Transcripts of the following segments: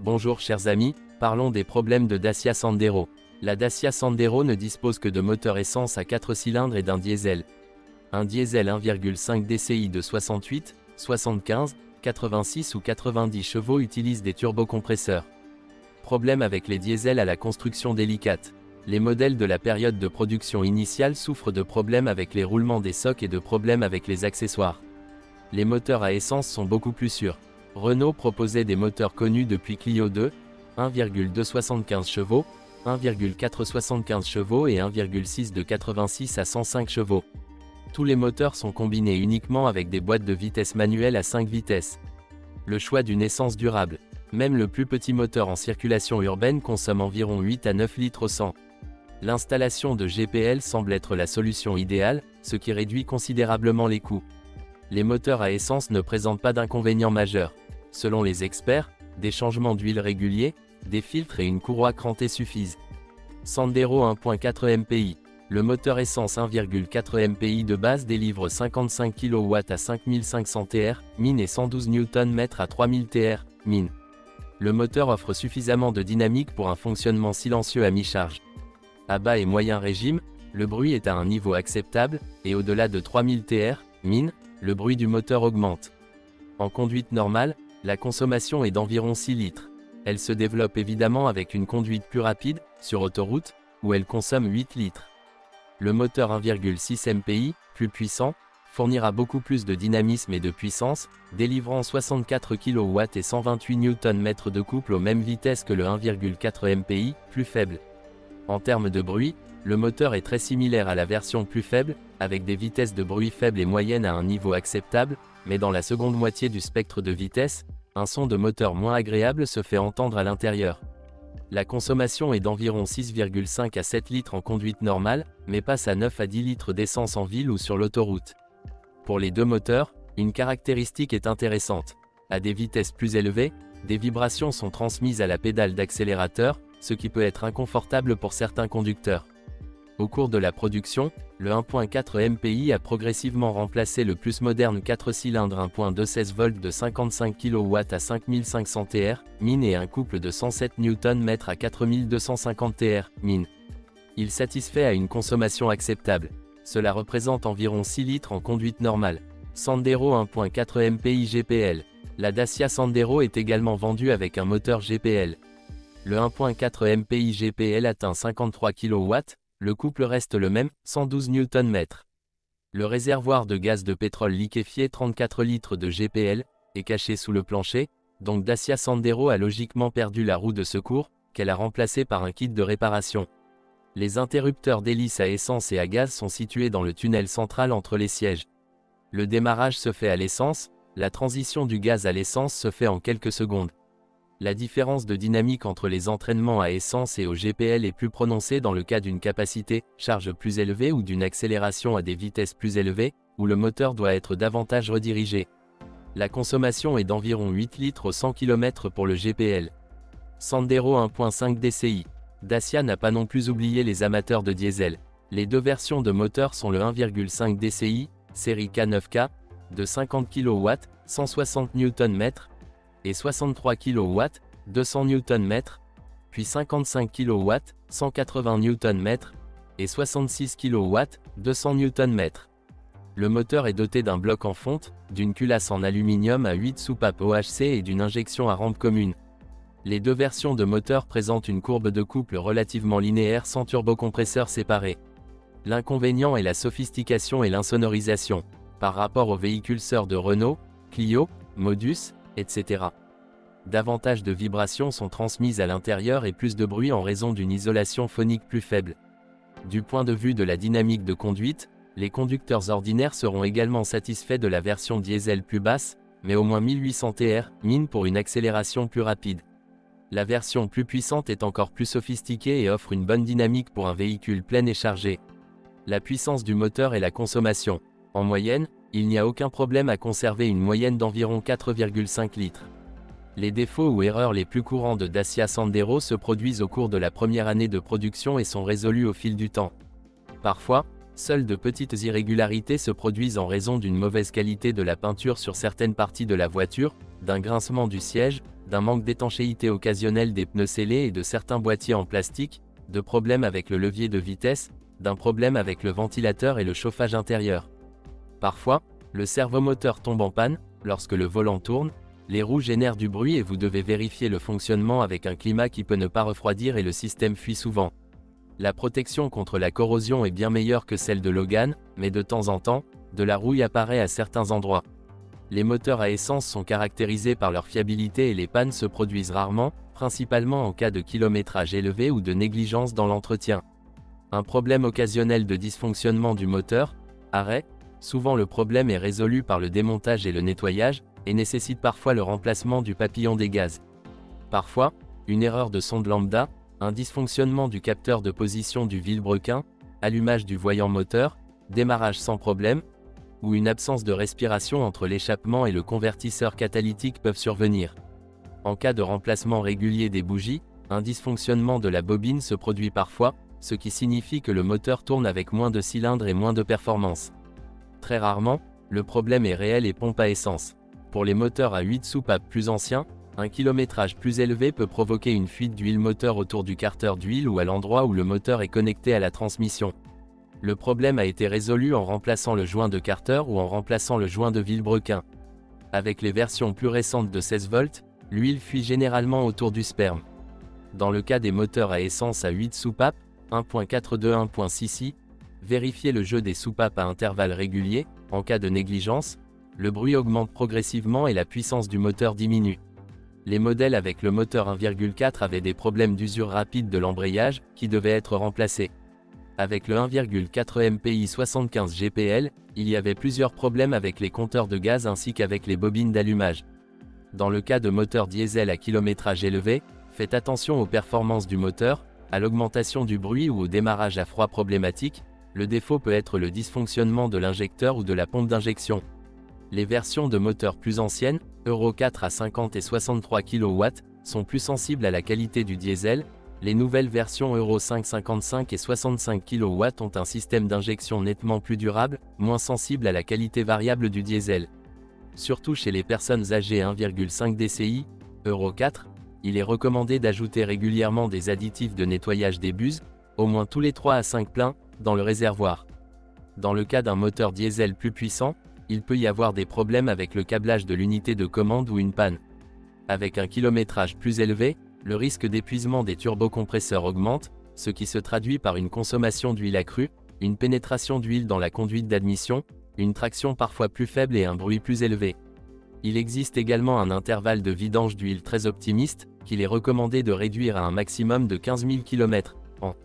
Bonjour chers amis, parlons des problèmes de Dacia Sandero. La Dacia Sandero ne dispose que de moteurs essence à 4 cylindres et d'un diesel. Un diesel 1,5 DCI de 68, 75, 86 ou 90 chevaux utilise des turbocompresseurs. Problème avec les diesels à la construction délicate. Les modèles de la période de production initiale souffrent de problèmes avec les roulements des socs et de problèmes avec les accessoires. Les moteurs à essence sont beaucoup plus sûrs. Renault proposait des moteurs connus depuis Clio 2, 1,275 chevaux, 1,475 chevaux et 1,6 de 86 à 105 chevaux. Tous les moteurs sont combinés uniquement avec des boîtes de vitesses manuelles à 5 vitesses. Le choix d'une essence durable. Même le plus petit moteur en circulation urbaine consomme environ 8 à 9 litres au 100. L'installation de GPL semble être la solution idéale, ce qui réduit considérablement les coûts. Les moteurs à essence ne présentent pas d'inconvénients majeurs. Selon les experts, des changements d'huile réguliers, des filtres et une courroie crantée suffisent. Sandero 1.4 MPI. Le moteur essence 1,4 MPI de base délivre 55 kW à 5500 TR, min et 112 Nm à 3000 TR, min. Le moteur offre suffisamment de dynamique pour un fonctionnement silencieux à mi-charge. À bas et moyen régime, le bruit est à un niveau acceptable, et au-delà de 3000 TR, min, le bruit du moteur augmente. En conduite normale, la consommation est d'environ 6 litres. Elle se développe évidemment avec une conduite plus rapide, sur autoroute, où elle consomme 8 litres. Le moteur 1,6 MPI, plus puissant, fournira beaucoup plus de dynamisme et de puissance, délivrant 64 kW et 128 Nm de couple aux mêmes vitesses que le 1,4 MPI, plus faible. En termes de bruit, le moteur est très similaire à la version plus faible, avec des vitesses de bruit faibles et moyennes à un niveau acceptable, mais dans la seconde moitié du spectre de vitesse, un son de moteur moins agréable se fait entendre à l'intérieur. La consommation est d'environ 6,5 à 7 litres en conduite normale, mais passe à 9 à 10 litres d'essence en ville ou sur l'autoroute. Pour les deux moteurs, une caractéristique est intéressante. À des vitesses plus élevées, des vibrations sont transmises à la pédale d'accélérateur, ce qui peut être inconfortable pour certains conducteurs. Au cours de la production, le 1.4 MPI a progressivement remplacé le plus moderne 4 cylindres 1.26 V de 55 kW à 5500 TR, min et un couple de 107 Nm à 4250 TR, min. Il satisfait à une consommation acceptable. Cela représente environ 6 litres en conduite normale. Sandero 1.4 MPI GPL. La Dacia Sandero est également vendue avec un moteur GPL. Le 1.4 MPI GPL atteint 53 kW, le couple reste le même, 112 Nm. Le réservoir de gaz de pétrole liquéfié 34 litres de GPL est caché sous le plancher, donc Dacia Sandero a logiquement perdu la roue de secours, qu'elle a remplacée par un kit de réparation. Les interrupteurs d'hélice à essence et à gaz sont situés dans le tunnel central entre les sièges. Le démarrage se fait à l'essence, la transition du gaz à l'essence se fait en quelques secondes. La différence de dynamique entre les entraînements à essence et au GPL est plus prononcée dans le cas d'une capacité, charge plus élevée ou d'une accélération à des vitesses plus élevées, où le moteur doit être davantage redirigé. La consommation est d'environ 8 litres au 100 km pour le GPL. Sandero 1.5 DCI. Dacia n'a pas non plus oublié les amateurs de diesel. Les deux versions de moteur sont le 1,5 DCI, série K9K, de 50 kW, 160 Nm, et 63 kW, 200 Nm, puis 55 kW, 180 Nm, et 66 kW, 200 Nm. Le moteur est doté d'un bloc en fonte, d'une culasse en aluminium à 8 soupapes OHC et d'une injection à rampe commune. Les deux versions de moteur présentent une courbe de couple relativement linéaire sans turbocompresseur séparé. L'inconvénient est la sophistication et l'insonorisation, par rapport aux véhicules sœurs de Renault, Clio, Modus, etc. Davantage de vibrations sont transmises à l'intérieur et plus de bruit en raison d'une isolation phonique plus faible. Du point de vue de la dynamique de conduite, les conducteurs ordinaires seront également satisfaits de la version diesel plus basse, mais au moins 1800 TR, min pour une accélération plus rapide. La version plus puissante est encore plus sophistiquée et offre une bonne dynamique pour un véhicule plein et chargé. La puissance du moteur et la consommation. En moyenne, il n'y a aucun problème à conserver une moyenne d'environ 4,5 litres. Les défauts ou erreurs les plus courants de Dacia Sandero se produisent au cours de la première année de production et sont résolus au fil du temps. Parfois, seules de petites irrégularités se produisent en raison d'une mauvaise qualité de la peinture sur certaines parties de la voiture, d'un grincement du siège, d'un manque d'étanchéité occasionnel des pneus scellés et de certains boîtiers en plastique, de problèmes avec le levier de vitesse, d'un problème avec le ventilateur et le chauffage intérieur. Parfois, le servomoteur tombe en panne, lorsque le volant tourne, les roues génèrent du bruit et vous devez vérifier le fonctionnement avec un climat qui peut ne pas refroidir et le système fuit souvent. La protection contre la corrosion est bien meilleure que celle de Logan, mais de temps en temps, de la rouille apparaît à certains endroits. Les moteurs à essence sont caractérisés par leur fiabilité et les pannes se produisent rarement, principalement en cas de kilométrage élevé ou de négligence dans l'entretien. Un problème occasionnel de dysfonctionnement du moteur, arrêt, souvent le problème est résolu par le démontage et le nettoyage, et nécessite parfois le remplacement du papillon des gaz. Parfois, une erreur de sonde lambda, un dysfonctionnement du capteur de position du vilebrequin, allumage du voyant moteur, démarrage sans problème, ou une absence de respiration entre l'échappement et le convertisseur catalytique peuvent survenir. En cas de remplacement régulier des bougies, un dysfonctionnement de la bobine se produit parfois, ce qui signifie que le moteur tourne avec moins de cylindres et moins de performance. Très rarement, le problème est réel et pompe à essence. Pour les moteurs à 8 soupapes plus anciens, un kilométrage plus élevé peut provoquer une fuite d'huile moteur autour du carter d'huile ou à l'endroit où le moteur est connecté à la transmission. Le problème a été résolu en remplaçant le joint de carter ou en remplaçant le joint de vilebrequin. Avec les versions plus récentes de 16 volts, l'huile fuit généralement autour du sperme. Dans le cas des moteurs à essence à 8 soupapes, 1.42-1.6i, vérifiez le jeu des soupapes à intervalles réguliers. En cas de négligence, le bruit augmente progressivement et la puissance du moteur diminue. Les modèles avec le moteur 1.4 avaient des problèmes d'usure rapide de l'embrayage, qui devaient être remplacés. Avec le 1.4 MPI 75 GPL, il y avait plusieurs problèmes avec les compteurs de gaz ainsi qu'avec les bobines d'allumage. Dans le cas de moteurs diesel à kilométrage élevé, faites attention aux performances du moteur, à l'augmentation du bruit ou au démarrage à froid problématique. Le défaut peut être le dysfonctionnement de l'injecteur ou de la pompe d'injection. Les versions de moteurs plus anciennes, Euro 4 à 50 et 63 kW, sont plus sensibles à la qualité du diesel. Les nouvelles versions Euro 5 55 et 65 kW ont un système d'injection nettement plus durable, moins sensible à la qualité variable du diesel. Surtout chez les personnes âgées 1,5 DCI, Euro 4, il est recommandé d'ajouter régulièrement des additifs de nettoyage des buses, au moins tous les 3 à 5 pleins, dans le réservoir. Dans le cas d'un moteur diesel plus puissant, il peut y avoir des problèmes avec le câblage de l'unité de commande ou une panne. Avec un kilométrage plus élevé, le risque d'épuisement des turbocompresseurs augmente, ce qui se traduit par une consommation d'huile accrue, une pénétration d'huile dans la conduite d'admission, une traction parfois plus faible et un bruit plus élevé. Il existe également un intervalle de vidange d'huile très optimiste, qu'il est recommandé de réduire à un maximum de 15 000 km/an.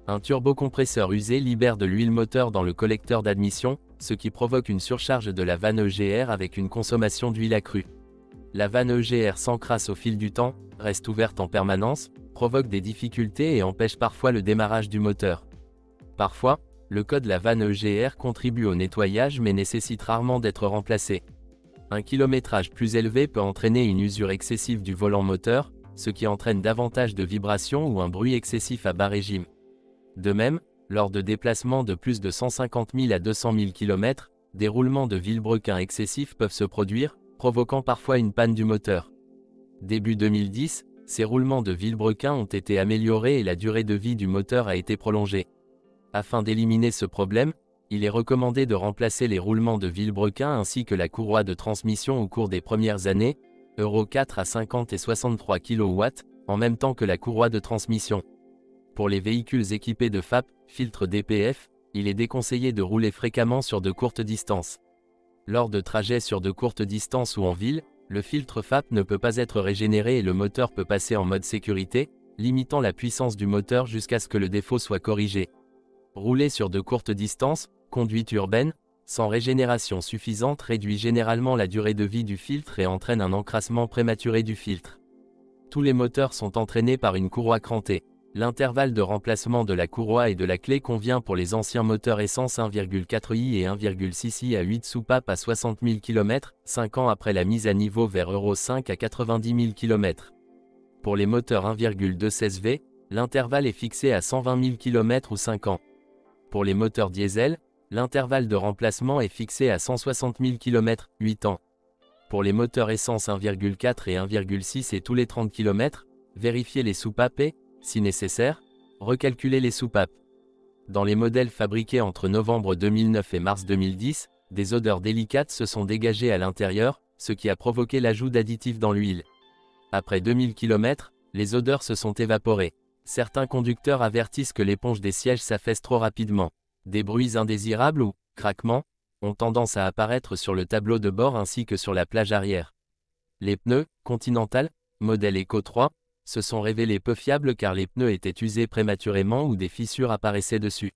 Un turbocompresseur usé libère de l'huile moteur dans le collecteur d'admission, ce qui provoque une surcharge de la vanne EGR avec une consommation d'huile accrue. La vanne EGR s'encrasse au fil du temps, reste ouverte en permanence, provoque des difficultés et empêche parfois le démarrage du moteur. Parfois, le code de la vanne EGR contribue au nettoyage mais nécessite rarement d'être remplacé. Un kilométrage plus élevé peut entraîner une usure excessive du volant moteur, ce qui entraîne davantage de vibrations ou un bruit excessif à bas régime. De même, lors de déplacements de plus de 150 000 à 200 000 km, des roulements de vilebrequin excessifs peuvent se produire, provoquant parfois une panne du moteur. Début 2010, ces roulements de vilebrequin ont été améliorés et la durée de vie du moteur a été prolongée. Afin d'éliminer ce problème, il est recommandé de remplacer les roulements de vilebrequin ainsi que la courroie de transmission au cours des premières années, Euro 4 à 50 et 63 kW, en même temps que la courroie de transmission. Pour les véhicules équipés de FAP, filtre DPF, il est déconseillé de rouler fréquemment sur de courtes distances. Lors de trajets sur de courtes distances ou en ville, le filtre FAP ne peut pas être régénéré et le moteur peut passer en mode sécurité, limitant la puissance du moteur jusqu'à ce que le défaut soit corrigé. Rouler sur de courtes distances, conduite urbaine, sans régénération suffisante réduit généralement la durée de vie du filtre et entraîne un encrassement prématuré du filtre. Tous les moteurs sont entraînés par une courroie crantée. L'intervalle de remplacement de la courroie et de la clé convient pour les anciens moteurs essence 1,4i et 1,6i à 8 soupapes à 60 000 km, 5 ans après la mise à niveau vers Euro 5 à 90 000 km. Pour les moteurs 1,2 16V, l'intervalle est fixé à 120 000 km ou 5 ans. Pour les moteurs diesel, l'intervalle de remplacement est fixé à 160 000 km, 8 ans. Pour les moteurs essence 1,4 et 1,6 et tous les 30 km, vérifiez les soupapes et, si nécessaire, recalculez les soupapes. Dans les modèles fabriqués entre novembre 2009 et mars 2010, des odeurs délicates se sont dégagées à l'intérieur, ce qui a provoqué l'ajout d'additifs dans l'huile. Après 2000 km, les odeurs se sont évaporées. Certains conducteurs avertissent que l'éponge des sièges s'affaisse trop rapidement. Des bruits indésirables ou craquements ont tendance à apparaître sur le tableau de bord ainsi que sur la plage arrière. Les pneus Continental, modèle Eco 3, se sont révélés peu fiables car les pneus étaient usés prématurément ou des fissures apparaissaient dessus.